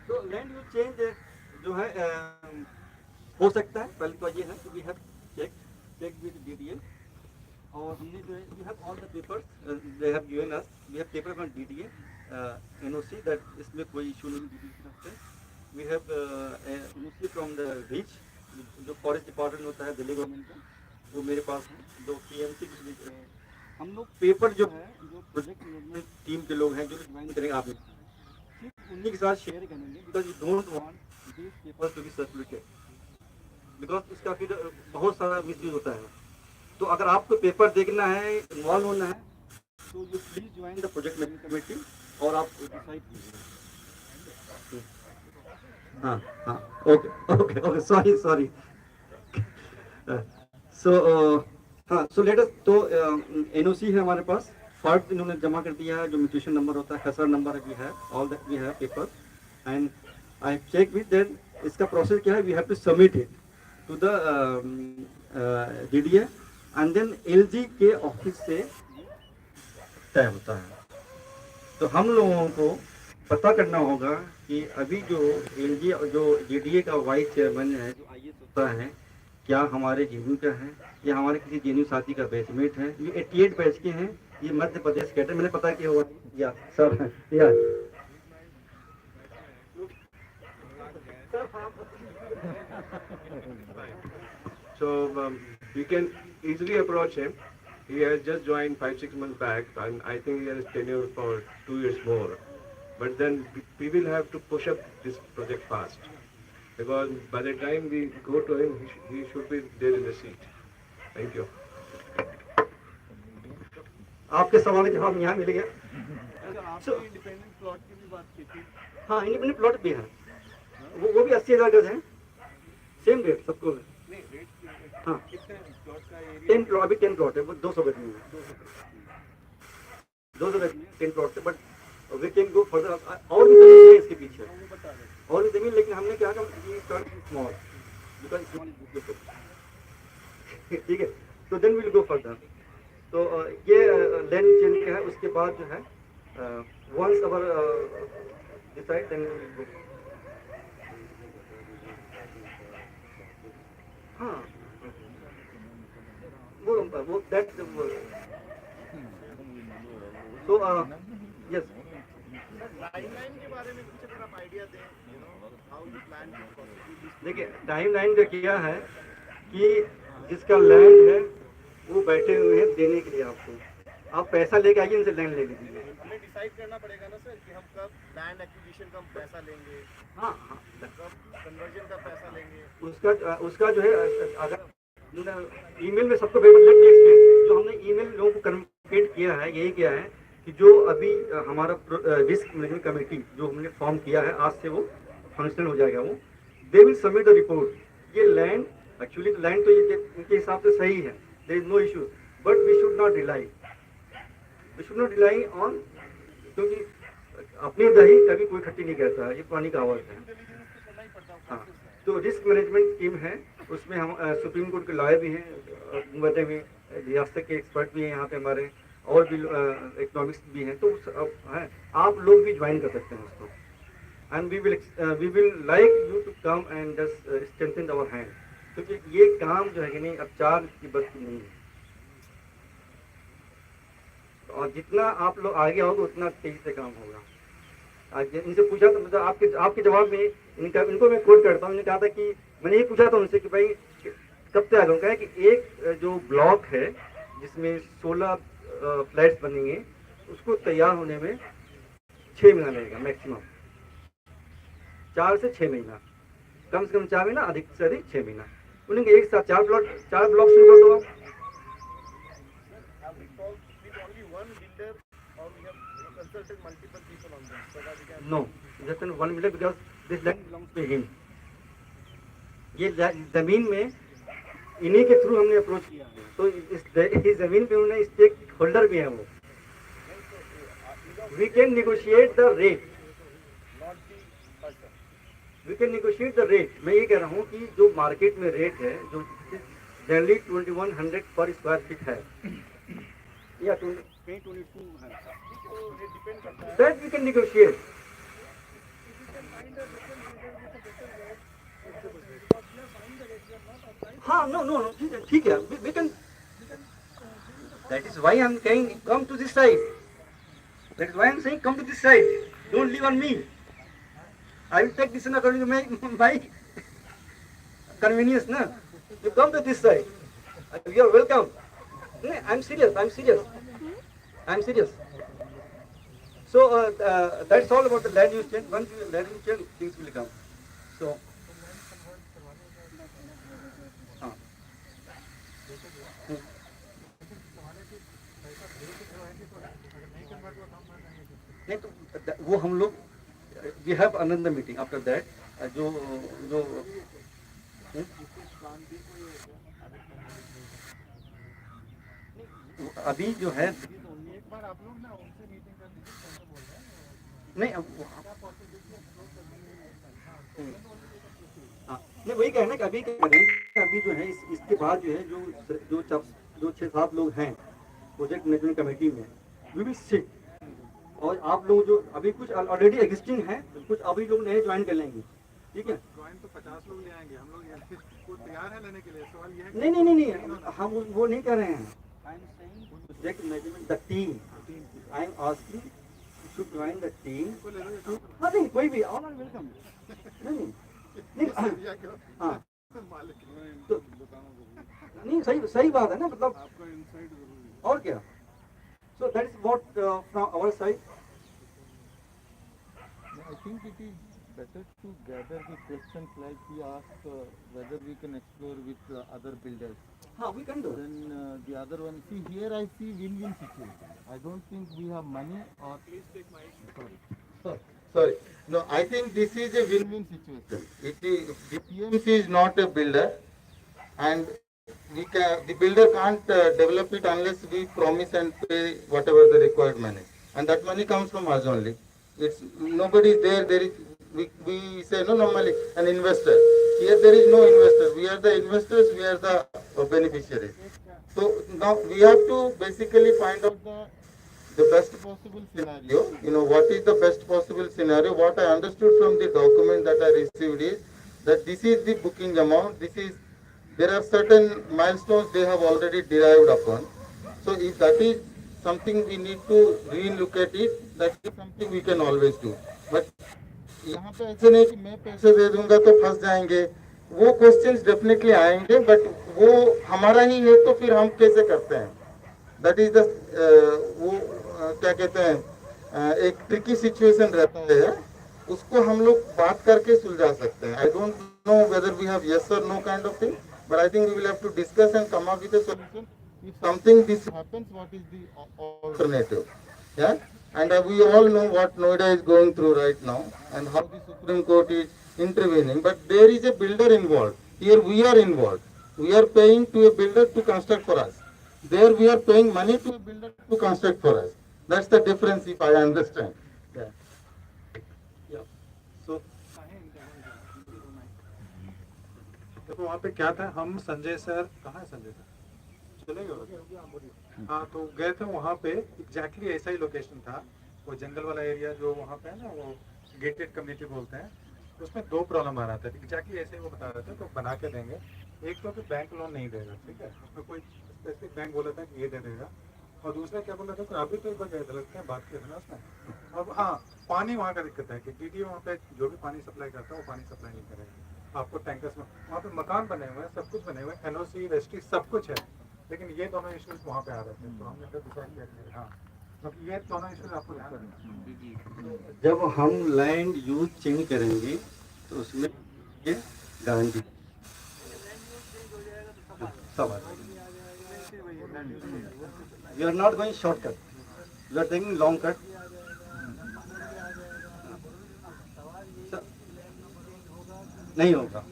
So land use change जो है हो सकता है. पहले तो ये है कि we have checked with DDA. और हमने जो है we have all the papers they have given us. We have paper from DDA, NOC that इसमें कोई issue नहीं DDA. We have NOC from the REACH, जो फॉरेस्ट डिपार्टमेंट होता है दिल्ली गवर्नमेंट का, वो मेरे पास है. जो PMC हम लोग पेपर जो है जो प्रोजेक्ट मैनेजमेंट टीम के लोग हैं जो ज्वाइन करेंगे आप सिर्फ उन्हीं के साथ शेयर करेंगे. Because you don't want this paper to be circulated, because उसका फिर बहुत सारा मिसयूज होता है. तो अगर आपको पेपर देखना है, इन्वॉल्व होना है, So you please join the project management committee और आप डिसाइड कीजिए। हाँ हाँ okay okay okay sorry so हाँ सो लेट अस तो एनओसी है हमारे पास, फर्स्ट इन्होंने जमा कर दिया है, जो म्यूटेशन नंबर होता है, खसरा number we have, all that we have paper and I check with then इसका प्रोसेस क्या है, we have to submit it to the DDA and then LG के ऑफिस से तय होता है। तो हम लोगों को पता करना होगा कि अभी जो एलजी जो डीडीए का वाइस चेयरमैन है, जो आईएएस होता है, क्या हमारे जेएनयू का है या हमारे किसी जेएनयू साथी का बैचमेट है। ये 88 बैच के हैं, ये मध्य प्रदेश कैडर, मैंने पता किया हुआ या सर या So you can easily approach him. He has just joined 5-6 months back, and I think he has tenure for 2 years more. But then we will have to push up this project fast, because by the time we go to him, he should be there in the seat. Thank you. आपके सवाल का जवाब यहाँ मिल गया। आपने independent plot की भी बात की थी। हाँ इंडिपेंडेंट प्लॉट भी है, वो भी 80,000 गज है, सेम रेट सबको है। नहीं रेट हाँ कितने प्लॉट का एरिया? 10 प्लॉट, अभी 10 प्लॉट है, वो 200 गज में है, 200 गज में 10 प्लॉट है, but we can go further. और भी जमीन है इसके पीछे, और भी जमीन, लेकिन हमने क्या कहा ये स्मॉल बिकॉज ठीक है, तो देन विल गो फर्दर। तो ये लैंड चेंज का है, उसके बाद जो है once our decide then will go. हाँ वो दैट सो यस टाइमलाइन के बारे में कुछ अगर आप आइडिया दें, how you plan to possibly. देखिए टाइमलाइन का किया है कि जिसका लैंड है वो बैठे हुए हैं देने के लिए, आपको आप पैसा लेके आइए, इनसे लैंड ले लीजिए। हमें डिसाइड करना पड़ेगा ना सर कि हम कब लैंड एक्विजिशन का पैसा लेंगे, हाँ हाँ कब कन्वर्जन का पैसा लेंगे। उसका जो है, अगर ईमेल में सबको लेट मी एक्सप्लेन, जो हमने ईमेल लोगों को कम्युनिकेट किया है, यही किया है कि जो अभी हमारा रिस्क मैनेजमेंट कमेटी जो हमने फॉर्म किया है, आज से वो फंक्शनल हो जाएगा, वो they will submit the report. ये लैंड एक्चुअली लैंड तो ये उनके हिसाब से सही है, there is no issue, but we should not rely on, क्योंकि अपनी दही कभी कोई खट्टी नहीं कहता है, ये पुरानी कहावत है। हाँ तो रिस्क मैनेजमेंट टीम है, उसमें हम सुप्रीम कोर्ट के लॉयर भी हैं, बड़े में रियासत के एक्सपर्ट भी हैं यहाँ पे हमारे, और भी इकोनॉमिक्स भी हैं, तो है आप लोग भी ज्वाइन कर सकते हैं उसको। And we will like you to come and just strengthen our hand, क्योंकि ये काम जो है कि नहीं अब 4 की बस की नहीं है, और जितना आप लोग आगे आओगे उतना तेजी से काम होगा। आज इनसे पूछा तो मतलब आपके जवाब में इनको मैं कोट करता हूँ, इन्होंने कहा था कि मैंने ये पूछा था उनसे कि भाई कब तक आगे, कहा कि एक जो ब्लॉक है जिसमें 16 फ्लैट्स बनेंगे, उसको तैयार होने में 6 महीना लगेगा मैक्सिमम, 4 से 6 महीना, कम से कम 4 महीना, अधिक से अधिक 6 महीना। उन्होंने एक साथ 4 ब्लॉक शुरू कर दो आप। No, just one minute because this land belongs to him. ये जमीन में इन्हीं के थ्रू हमने अप्रोच किया है, तो इस जमीन पे उन्हें स्टेक होल्डर भी है वो। We can negotiate the rate. We can negotiate the rate. मैं ये कह रहा हूँ कि जो मार्केट में रेट है, जो जनरली 2100 पर स्क्वायर फीट है, या 22 है, that we can negotiate. हाँ no ठीक है, we can, that is why I'm saying come to this side, that is why I'm saying come to this side, don't leave on me, I will take decision according to my convenience, na, you come to this side, you are welcome. I'm serious. So that's all about the land use change. Once you land use change, things will come. So नहीं तो वो हम लोग we have another meeting after that जो जो अभी जो है एक बार आप लोग ना उनसे मीटिंग कर लीजिए, नहीं हाँ नहीं वही कहना कि अभी क्या करें कि अभी जो है इसके बाद जो है जो 6-7 लोग हैं प्रोजेक्ट मैनेजमेंट कमेटी में वी विल सिट और आप लोग जो अभी कुछ ऑलरेडी एग्जिस्टिंग हैं कुछ अभी लोग नए ज्वाइन कर लेंगे ठीक है ज्वाइन तो 50 लोग ले आएंगे हम लोग, वो तैयार है लेने के लिए। सवाल ये है नहीं हम वो नहीं कर रहे हैं project management the team I am asking to join the team हाँ नहीं कोई भी ऑल आर वेलकम नहीं हाँ तो नहीं सही बात है ना मतलब और क्या so that is what from our side I think it is better to gather the questions like we asked whether we can explore with other builders. हाँ we can do Then the other one, see here I see win-win situation. I don't think we have money or... Please take my Sorry. No, I think this is a win-win situation. The PMC is not a builder and the builder can't develop it unless we promise and pay whatever the required money. And that money comes from us only. It's nobody is there. There is we say no normally an investor. Here there is no investor. We are the investors. We are the beneficiaries. So now we have to basically find out the best possible scenario. You know what is the best possible scenario? What I understood from the document that I received is that this is the booking amount. There are certain milestones they have already derived upon. So if that is something we need to re-look at it, that is something we can always do. But यहाँ पे ऐसे नहीं कि मैं पैसे दे दूंगा तो फंस जाएंगे, वो क्वेश्चंस डेफिनेटली आएंगे, बट वो हमारा ही है तो फिर हम कैसे करते हैं? दैट इज द वो क्या कहते हैं एक ट्रिकी सिचुएशन रहता है, उसको हम लोग बात करके सुलझा सकते हैं. I don't know whether we have yes और no kind of thing, but I think we will have to discuss and come up with a solution. If something this happens, what is the alternative? Yeah, and we all know what Noida is going through right now and how the Supreme Court is intervening. But there is a builder involved. Here we are involved. We are paying to a builder to construct for us. There we are paying money to a builder to construct for us. That's the difference, if I understand. Yeah. Yeah. So देखो वहाँ पे क्या था, हम Sanjay sir कहाँ है Sanjay sir चले गए हाँ तो गए थे वहाँ पे. एग्जैक्टली ऐसा ही लोकेशन था, वो जंगल वाला एरिया जो वहाँ पे है ना, वो गेटेड कम्युनिटी बोलते हैं. उसमें 2 प्रॉब्लम आ रहा था. एग्जैक्टली ऐसे ही वो बता रहे थे. तो बना के देंगे. एक तो बैंक लोन नहीं देगा, ठीक है, उसमें कोई स्पेसिफिक बैंक बोला था कि ये दे देगा. और दूसरा क्या बोला था कि अभी तो एक बार गए थे लगता है बात किया था ना उसमें. अब हाँ पानी वहाँ का दिक्कत है कि डीडी वहाँ पे जो भी पानी सप्लाई करता है वो पानी सप्लाई नहीं करेगा. आपको टैंकर्स में वहाँ पे मकान बने हुए हैं, सब कुछ बने हुए हैं, एनओसी रजिस्ट्री सब कुछ है, लेकिन ये दोनों इश्यूज वहाँ पे आ रहे थे. तो हमने फिर डिसाइड किया कि हाँ तो ये दोनों इश्यूज आपको ध्यान रखना. जब हम लैंड यूज चेंज करेंगे तो उसमें ये गारंटी सब we are not going shortcut, we are taking long cut. नहीं होगा.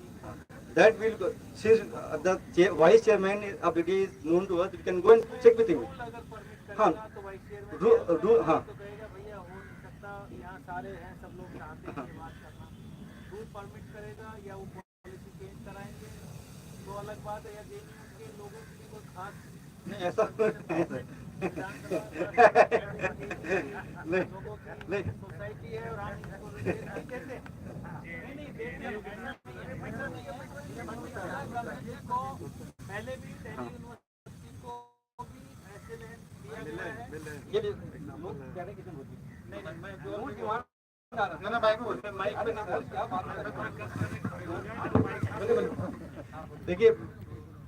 That will go. Since the vice chairman of it is known to us, we can go and check with him. हाँ, हाँ. यहाँ सारे हैं, सब लोग चाहते हैं बात करना. रूल परमिट करेगा या वो पॉलिसी चेंज कराएंगे तो अलग बात है. या के लोगों के लिए कोई खास नहीं ऐसा नहीं सोसाइटी है और हम इसको नहीं कहते. पहले भी दिल्ली यूनिवर्सिटी को भी ऐसे लैंड दिया गया है. ये लोग कह रहे कितने होती नहीं मैं ना माइक पे नहीं क्या बात कर रहे. देखिए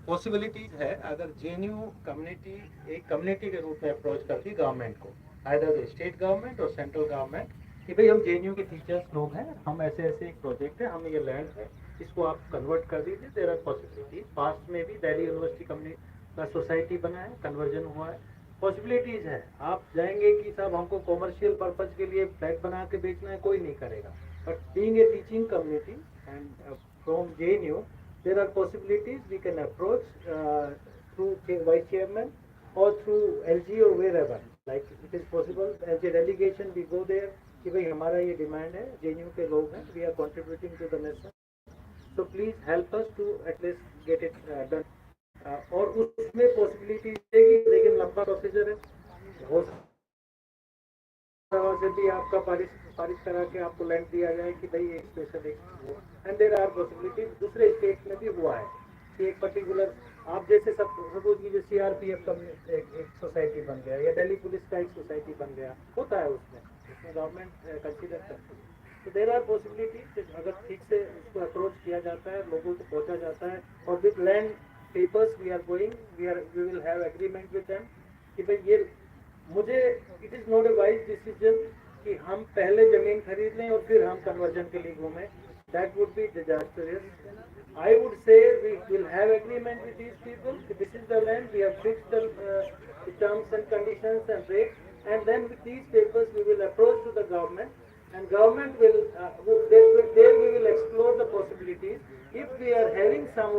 पॉसिबिलिटीज है. अगर जेएनयू कम्युनिटी एक कम्युनिटी के रूप में अप्रोच करती गवर्नमेंट को, आइदर स्टेट गवर्नमेंट और सेंट्रल गवर्नमेंट, कि भाई हम जेएनयू के टीचर्स लोग हैं, हम ऐसे एक प्रोजेक्ट है, हमें ये लैंड है, इसको आप कन्वर्ट कर दीजिए. There are possibility. पास्ट में भी दिल्ली यूनिवर्सिटी कम्युनिटी का सोसाइटी बना है, कन्वर्जन हुआ है, पॉसिबिलिटीज है। आप जाएंगे कि साहब हमको कॉमर्शियल पर्पज के लिए फ्लैट बना के बेचना है, कोई नहीं करेगा। But being a teaching community and from JNU there are possibilities we can approach through vice chairman or through LG or wherever, like it is possible as a delegation we go there कि भाई हमारा ये demand है, JNU के लोग हैं, we are contributing to the nation, so please help us to at least get it done। और उसमें पॉसिबिलिटी देगी, लेकिन लंबा प्रोसीजर है, हो से भी आपका पारिश करा के आपको लैंड दिया जाए कि भाई एक स्पेशल एक एंड देयर आर पॉसिबिलिटीज। दूसरे स्टेट में भी हुआ है कि एक पर्टिकुलर आप जैसे सपोज कीजिए CRPF का एक सोसाइटी बन गया या दिल्ली पुलिस का एक सोसाइटी बन गया, होता है उसमें गवर्नमेंट कंसीडर करती है। तो देयर आर पॉसिबिलिटीज, अगर ठीक से उसको अप्रोच किया जाता है, लोगों को पहुंचा जाता है, और with land papers we are going, we will have agreement with them कि भाई ये मुझे it is not a wise decision कि हम पहले ज़मीन खरीद लें और फिर हम कन्वर्जन के लिए घूमें, that would be disastrous. I would say we will have agreement with these people, this is the land, we have fixed the terms and conditions and rates, and then with these papers we will approach to the government, and government will, there we will explore the possibilities. If we are having some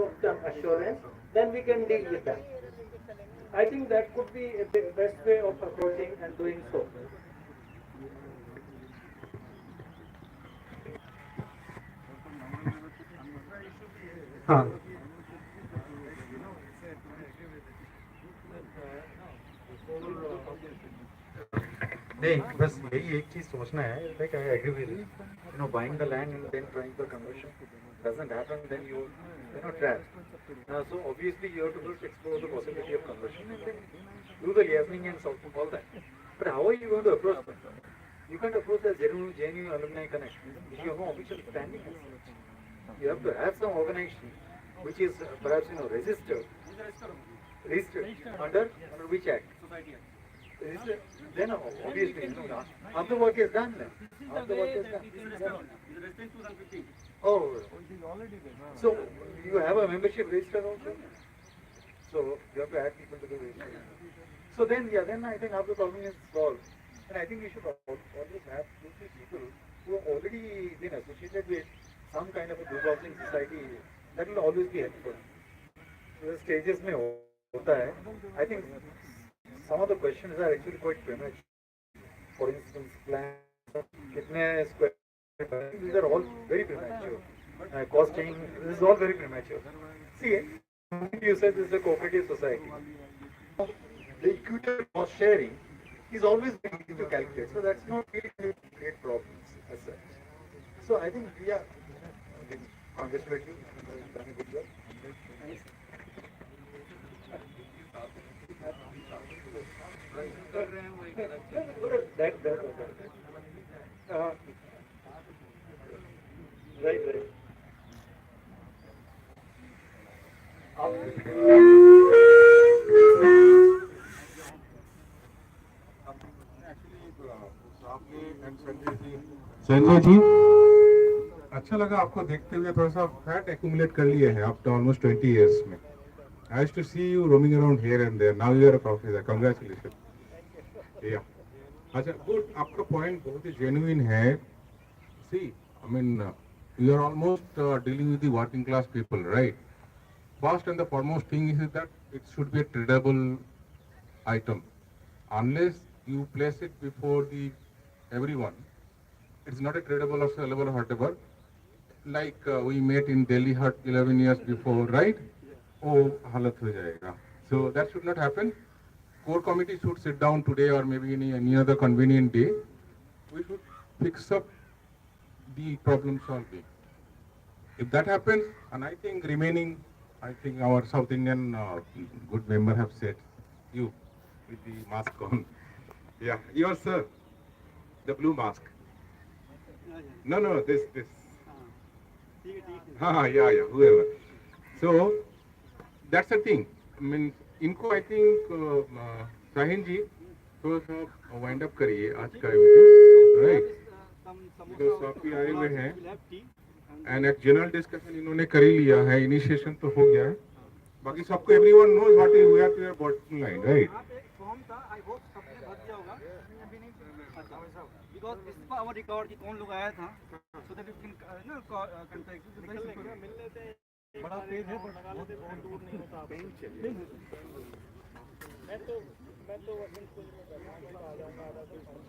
assurance, then we can deal with that. I think that could be the best way of approaching and doing so. हाँ नहीं, बस यही एक चीज सोचना है, like I agree with you know buying the land and then trying for conversion doesn't happen, then you know trapped. So obviously you have to first explore the possibility of conversion and then do the liaising and solve all that. But how are you going to approach them? You can't approach as genuine alumni connection if you have no official standing as such. You have to have some organization which is perhaps registered under which act? Then obviously half the work is done then. Half the work is done. Oh, so you have a membership register also? So you have to add people to the register. So then I think half the problem is solved. And I think we should always have 2-3 people who have already been associated with some kind of a group housing society. That will always be helpful. So the stages में होता है. I think some of the questions are actually quite premature. For instance, plans, कितने square. These are all very premature. Costing, this is all very premature. See, you said this is a cooperative society. The equitable cost sharing is always very easy to calculate, so that's not really going to create problems as such. So I think we are congratulate you, done a good job. Right. Sanjay ji, अच्छा लगा आपको देखते हुए, थोड़ा सा fat accumulate कर लिए हैं आफ्टर ऑलमोस्ट 20 years में. I used to see you roaming around here and there. Now you are a professor. Congratulations. Yeah. अच्छा, good. आपका पॉइंट बहुत ही जेन्युइन है. See, I mean, you are almost dealing with the working class people, right? First and the foremost thing is that it should be a tradable item. Unless you place it before everyone, it's not a tradable or sellable or whatever. Like we met in Delhi Hut 11 years before, right? Oh, halat ho jayega. So that should not happen. Core committee should sit down today or maybe any other convenient day. We should fix up the problem solving. If that happens, and I think our South Indian good member have said, you with the mask on. Yeah, yours sir, the blue mask. No, this. Yeah, whoever. So that's the thing. I mean, इनको I think Shaheen जी थोड़ा सा wind up करिए आज का meeting, right? Because आप आए हुए हैं एंड एक जनरल डिस्कशन इन्होंने कर ही लिया है, इनिशिएशन तो हो गया है, बाकी सबको everyone knows what is we are to your bottom line, right? Form था, आई होप सबने भर दिया होगा। अच्छा, because this is our record कि कौन लोग आया था, सो दैट यू कैन ना कांटेक्ट मिल लेते हैं। बड़ा पेज है, बहुत दूर नहीं होता। मैं तो वसंत कुंज में बैठा आ जाऊंगा, आधा से 5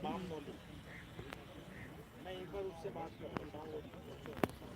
बाम नोली मैं एक बार उससे बात करता हूँ।